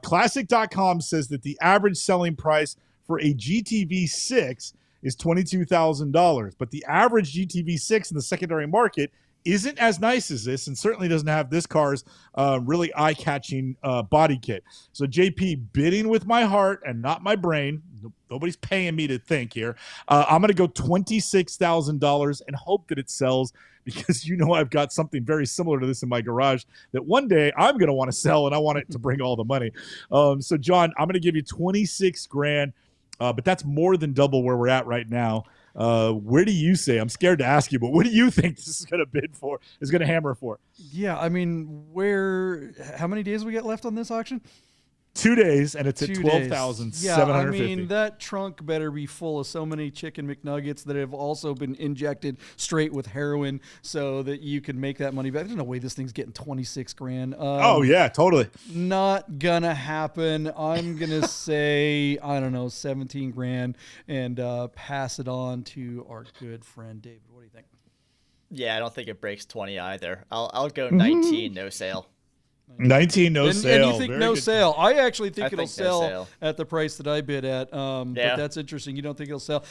Classic.com says that the average selling price for a GTV6 is $22,000, but the average GTV6 in the secondary market isn't as nice as this, and certainly doesn't have this car's really eye-catching body kit. So JP, bidding with my heart and not my brain. Nobody's paying me to think here. I'm going to go $26,000 and hope that it sells, because I've got something very similar to this in my garage that one day I'm going to want to sell, and I want it to bring all the money. So John, I'm going to give you 26 grand, but that's more than double where we're at right now. Where do you say? I'm scared to ask you, but what do you think this is going to bid for? Is going to hammer for? Yeah, I mean, how many days we got left on this auction? 2 days, and it's at $12,750. Yeah, I mean, that trunk better be full of so many chicken McNuggets that have also been injected straight with heroin so that you can make that money back. There's no way this thing's getting 26 grand. Oh, yeah, totally. Not gonna happen. I'm gonna say, I don't know, 17 grand and pass it on to our good friend David. What do you think? Yeah, I don't think it breaks 20 either. I'll go 19, no sale. 19, no sale. And you think Very no good. sale? I actually think it'll no sell at the price that I bid at. But that's interesting. You don't think it'll sell?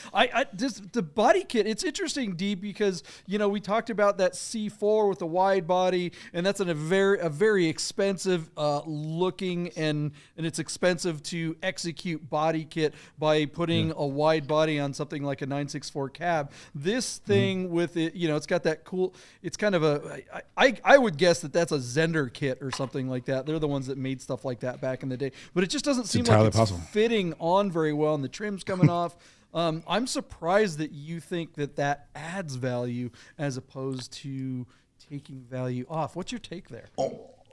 Just the body kit. It's interesting, Deep, because we talked about that C4 with the wide body, and that's a very expensive looking and it's expensive to execute body kit by putting a wide body on something like a 964 cab. This thing with it, it's got that cool. It's kind of I would guess that's a Zender kit or something like that. They're the ones that made stuff like that back in the day. But it just doesn't seem like it's fitting on very well, and the trim's coming off. I'm surprised that you think that adds value as opposed to taking value off. What's your take there?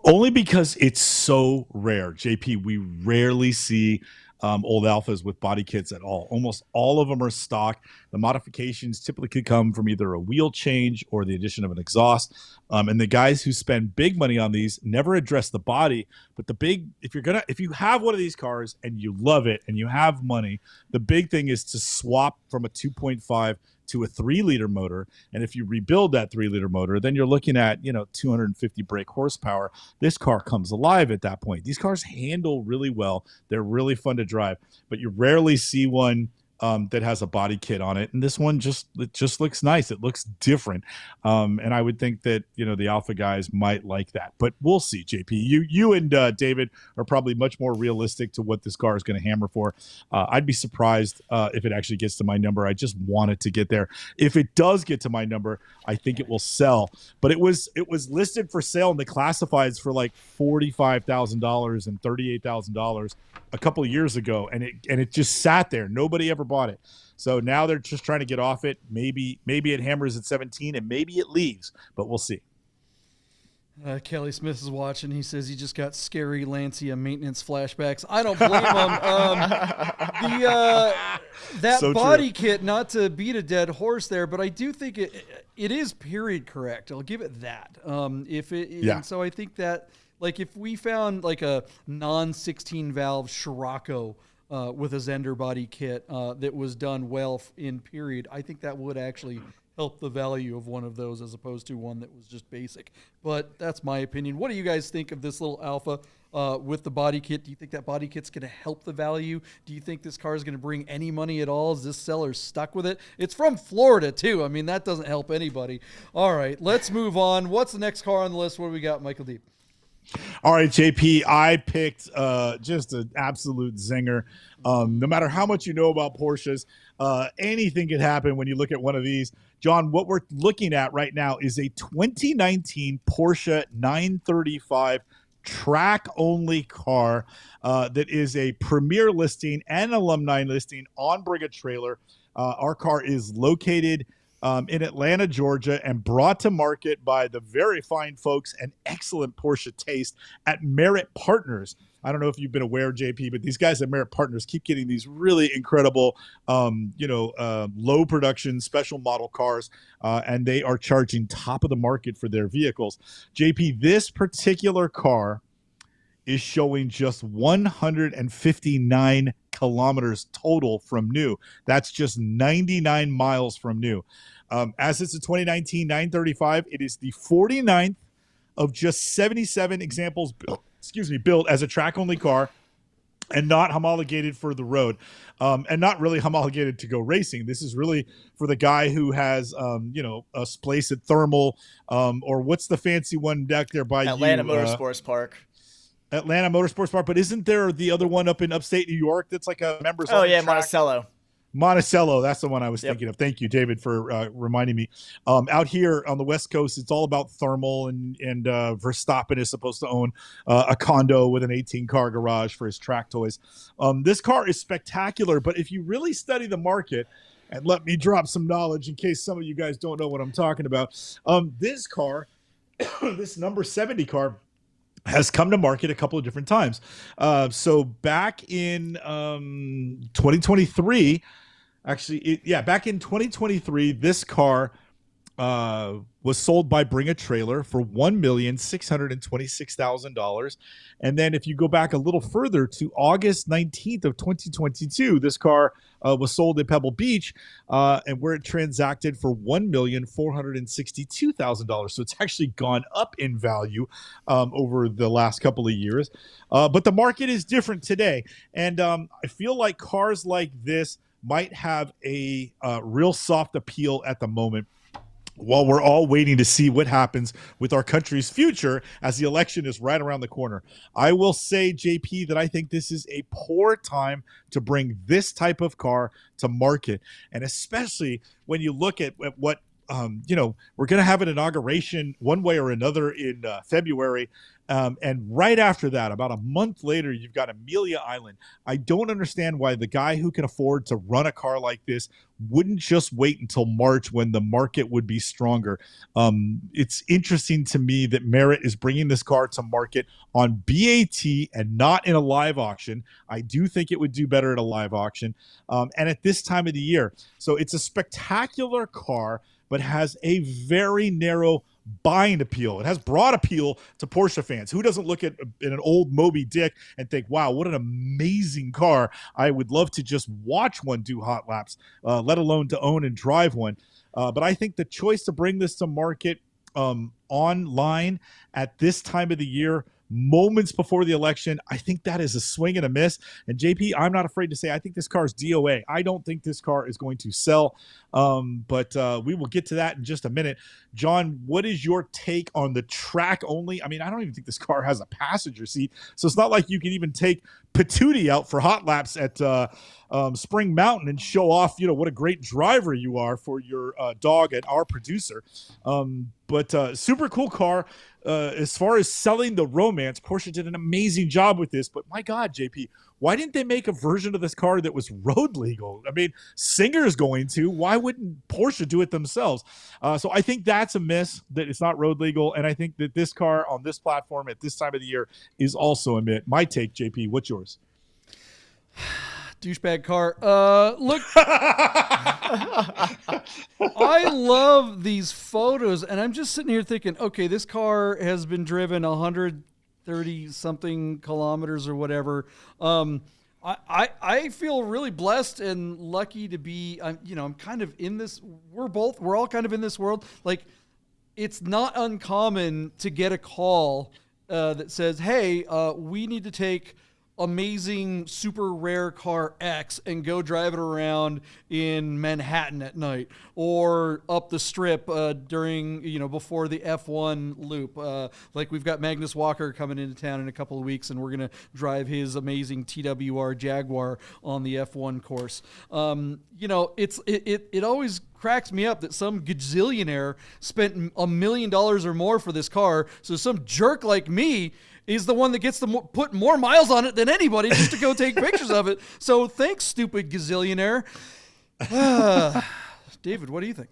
Only because it's so rare. JP, we rarely see old Alphas with body kits at all. Almost all of them are stock. The modifications typically could come from either a wheel change or the addition of an exhaust. And the guys who spend big money on these never address the body. But if you have one of these cars and you love it and you have money, the big thing is to swap from a 2.5 to a 3-liter motor. And if you rebuild that 3-liter motor, then you're looking at 250 brake horsepower. This car comes alive at that point. These cars handle really well. They're really fun to drive, but you rarely see one that has a body kit on it, and this one just looks nice. It looks different, and I would think that the Alpha guys might like that, but we'll see. JP, you and David are probably much more realistic to what this car is going to hammer for. I'd be surprised if it actually gets to my number. I just want it to get there. If it does get to my number, I think it will sell. But it was listed for sale in the classifieds for like $45,000 and $38,000 a couple of years ago, and it just sat there. Nobody ever bought it. So now they're just trying to get off it. Maybe it hammers at 17, and maybe it leaves, but we'll see. Kelly Smith is watching. He says he just got scary Lancia maintenance flashbacks. I don't blame him. That so body kit, not to beat a dead horse there, but I do think it is period correct. I'll give it that. And so I think that, like, if we found like a non-16 valve Scirocco with a Zender body kit that was done well in period, I think that would actually help the value of one of those as opposed to one that was just basic. But that's my opinion. What do you guys think of this little Alpha with the body kit? Do you think that body kit's going to help the value? Do you think this car is going to bring any money at all? Is this seller stuck with it? It's from Florida, too. I mean, that doesn't help anybody. All right, let's move on. What's the next car on the list? What do we got, Michael Deep? All right, JP, I picked just an absolute zinger. No matter how much you know about Porsches, anything can happen when you look at one of these. John, what we're looking at right now is a 2019 Porsche 935 track-only car that is a premier listing and alumni listing on Bring a Trailer. Our car is located in Atlanta, Georgia, and brought to market by the very fine folks and excellent Porsche taste at Merit Partners. I don't know if you've been aware, JP, but these guys at Merit Partners keep getting these really incredible, low production special model cars, and they are charging top of the market for their vehicles. JP, this particular car is showing just 159 kilometers total from new. That's just 99 miles from new. As it's a 2019 935, it is the 49th of just 77 examples built as a track-only car and not homologated for the road, and not really homologated to go racing. This is really for the guy who has, a place at Thermal, or what's the fancy one back there by Atlanta Motorsports Park. Atlanta Motorsports Park, but isn't there the other one up in upstate New York that's like a members? Oh yeah, track? Monticello, that's the one I was thinking of. Thank you, David, for reminding me. Out here on the West Coast, it's all about thermal, and Verstappen is supposed to own a condo with an 18-car garage for his track toys. This car is spectacular, but if you really study the market, and let me drop some knowledge in case some of you guys don't know what I'm talking about, this car, this number 70 car, has come to market a couple of different times. So back in 2023, back in 2023, this car was sold by Bring a Trailer for $1,626,000. And then if you go back a little further to August 19th of 2022, this car was sold in Pebble Beach, and where it transacted for $1,462,000. So it's actually gone up in value over the last couple of years. But the market is different today. And I feel like cars like this might have a real soft appeal at the moment, while we're all waiting to see what happens with our country's future as the election is right around the corner. I will say, JP, that I think this is a poor time to bring this type of car to market. And especially when you look at what, we're going to have an inauguration one way or another in February. And right after that, about a month later, you've got Amelia Island. I don't understand why the guy who can afford to run a car like this wouldn't just wait until March when the market would be stronger. It's interesting to me that Merit is bringing this car to market on BAT and not in a live auction. I do think it would do better at a live auction, and at this time of the year. So it's a spectacular car, but has a very narrow buying appeal. It has broad appeal to Porsche fans. Who doesn't look at an old Moby Dick and think, wow, what an amazing car. I would love to just watch one do hot laps, let alone to own and drive one. But I think the choice to bring this to market online at this time of the year, moments before the election, I think that is a swing and a miss. And JP, I'm not afraid to say I think this car is DOA. I don't think this car is going to sell, but we will get to that in just a minute. John, what is your take on the track only? I mean, I don't even think this car has a passenger seat, so it's not like you can even take Patootie out for hot laps at Spring Mountain and show off, what a great driver you are for your dog and our producer. But super cool car. As far as selling the romance, Porsche did an amazing job with this. But my God, JP, why didn't they make a version of this car that was road legal? I mean, Singer's going to. Why wouldn't Porsche do it themselves? So I think that's a miss, that it's not road legal. And I think that this car on this platform at this time of the year is also a miss. My take, JP, what's yours? Douchebag car. Look, I love these photos, and I'm just sitting here thinking, okay, this car has been driven 130 something kilometers or whatever. I feel really blessed and lucky to be, I'm kind of in this. We're all kind of in this world. Like, it's not uncommon to get a call that says, hey, we need to take amazing super rare car X and go drive it around in Manhattan at night or up the strip during, before the F1 loop. Like we've got Magnus Walker coming into town in a couple of weeks, and we're going to drive his amazing TWR Jaguar on the F1 course. It always cracks me up that some gazillionaire spent $1 million or more for this car. So some jerk like me is the one that gets to put more miles on it than anybody just to go take pictures of it. So thanks, stupid gazillionaire. David, what do you think?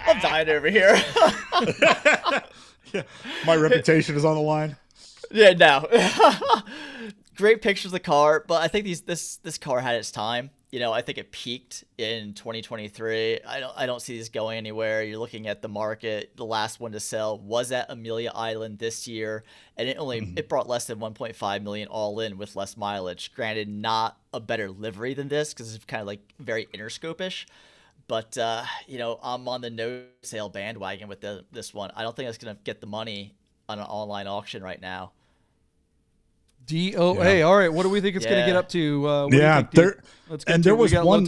I'm dying over here. Yeah, my reputation is on the line. Yeah, no. Great pictures of the car, but I think this car had its time. I think it peaked in 2023. I don't see this going anywhere. You're looking at the market. The last one to sell was at Amelia Island this year, and it brought less than 1.5 million all in with less mileage. Granted, not a better livery than this because it's kind of like very Interscope-ish. But I'm on the no sale bandwagon with this one. I don't think it's gonna get the money on an online auction right now. DOA. Yeah. All right. What do we think it's going to get up to? Let's get there was one.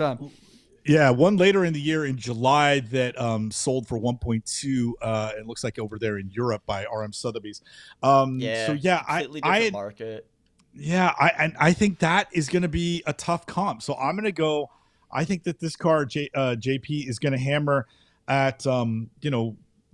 Yeah, one later in the year in July that sold for 1.2. It looks like over there in Europe by RM Sotheby's. Completely different market. Yeah, I think that is going to be a tough comp. So I'm going to go. I think that this car, JP, is going to hammer at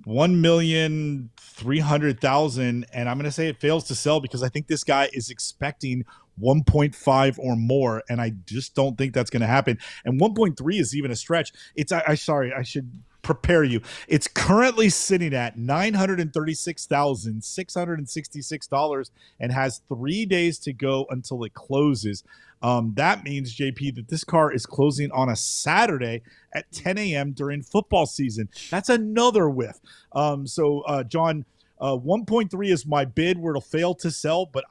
1,300,000, and I'm going to say it fails to sell because I think this guy is expecting 1.5 or more, and I just don't think that's going to happen. And 1.3 is even a stretch. I should prepare you. It's currently sitting at $936,666 and has 3 days to go until it closes. That means, JP, that this car is closing on a Saturday at 10 a.m. during football season. That's another whiff. John, 1.3 is my bid where it'll fail to sell, but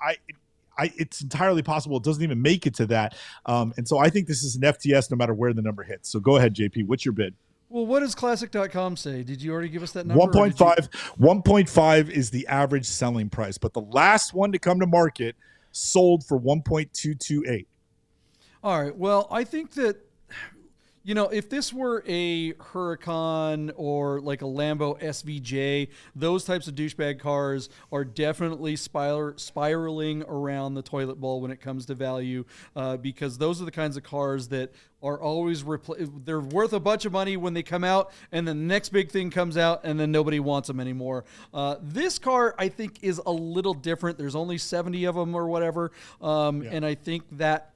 it's entirely possible it doesn't even make it to that. And so I think this is an FTS no matter where the number hits. So go ahead, JP. What's your bid? Well, what does Classic.com say? Did you already give us that number? 1.5 is the average selling price, but the last one to come to market sold for 1.228. All right. Well, I think that, if this were a Huracan or like a Lambo SVJ, those types of douchebag cars are definitely spiraling around the toilet bowl when it comes to value, because those are the kinds of cars that are always they're worth a bunch of money when they come out, and then the next big thing comes out, and then nobody wants them anymore. This car, I think, is a little different. There's only 70 of them or whatever, and I think that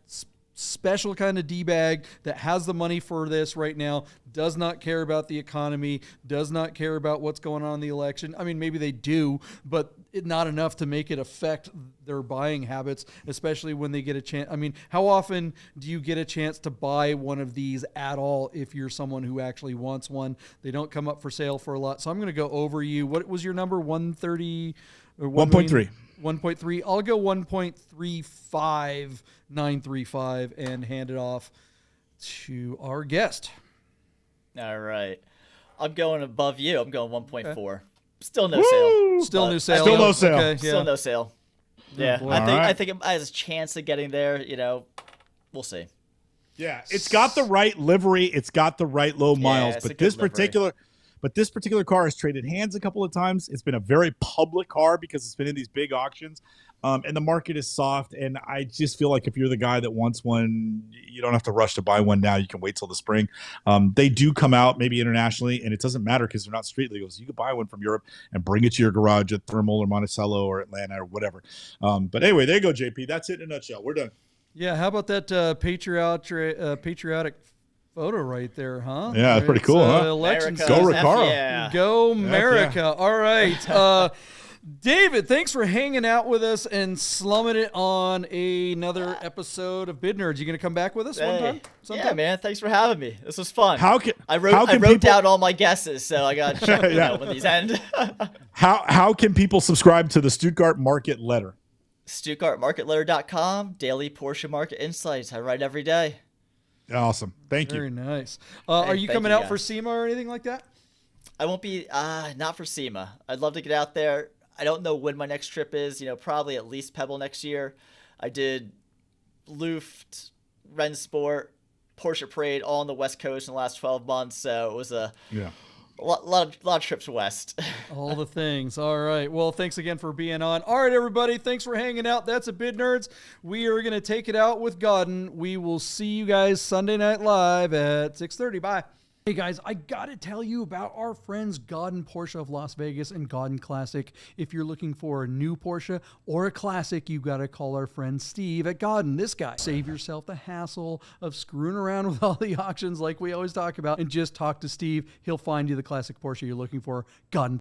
special kind of D-bag that has the money for this right now does not care about the economy, does not care about what's going on in the election. I mean, maybe they do, but not enough to make it affect their buying habits, especially when they get a chance. I mean, how often do you get a chance to buy one of these at all if you're someone who actually wants one? They don't come up for sale for a lot. So I'm going to go over you. What was your number? 130 or 1.3. 1.3. I'll go 1.35935 and hand it off to our guest. All right. I'm going above you. I'm going 1.4. Okay. Still no Woo! Sale. Still no sale. Still no sale. Okay, yeah. Still no sale. Yeah. Oh, I think it has a chance of getting there, we'll see. Yeah, it's got the right livery, it's got the right low miles, but this particular car has traded hands a couple of times. It's been a very public car because it's been in these big auctions, and the market is soft. And I just feel like if you're the guy that wants one, you don't have to rush to buy one now. You can wait till the spring. They do come out maybe internationally, and it doesn't matter because they're not street legal. So you can buy one from Europe and bring it to your garage at Thermal or Monticello or Atlanta or whatever. But anyway, there you go, JP. That's it in a nutshell. We're done. Yeah, how about that patriotic photo right there, huh? Yeah, it's pretty cool, huh? Election Go Recaro. Yeah. Go America. Yeah. All right. David, thanks for hanging out with us and slumming it on another episode of Bid Nerds. You going to come back with us one time? Sometime? Yeah, man. Thanks for having me. This was fun. I wrote down all my guesses, so I got to check when these end. How can people subscribe to the Stuttgart Market Letter? StuttgartMarketLetter.com, daily Porsche market insights. I write every day. Awesome. Thank you. Very nice. Are you coming out for SEMA or anything like that? I won't be, not for SEMA. I'd love to get out there. I don't know when my next trip is, probably at least Pebble next year. I did Luft, Rennsport, Porsche Parade all on the West Coast in the last 12 months. So it was a lot of trips west. All the things. All right. Well, thanks again for being on. All right, everybody. Thanks for hanging out. That's a Bid Nerds. We are going to take it out with Gaudin. We will see you guys Sunday Night Live at 6:30. Bye. Hey guys, I gotta tell you about our friends Gaudin Porsche of Las Vegas and Gaudin Classic. If you're looking for a new Porsche or a classic, you gotta call our friend Steve at Gaudin. This guy. Save yourself the hassle of screwing around with all the auctions like we always talk about and just talk to Steve. He'll find you the classic Porsche you're looking for. Gaudin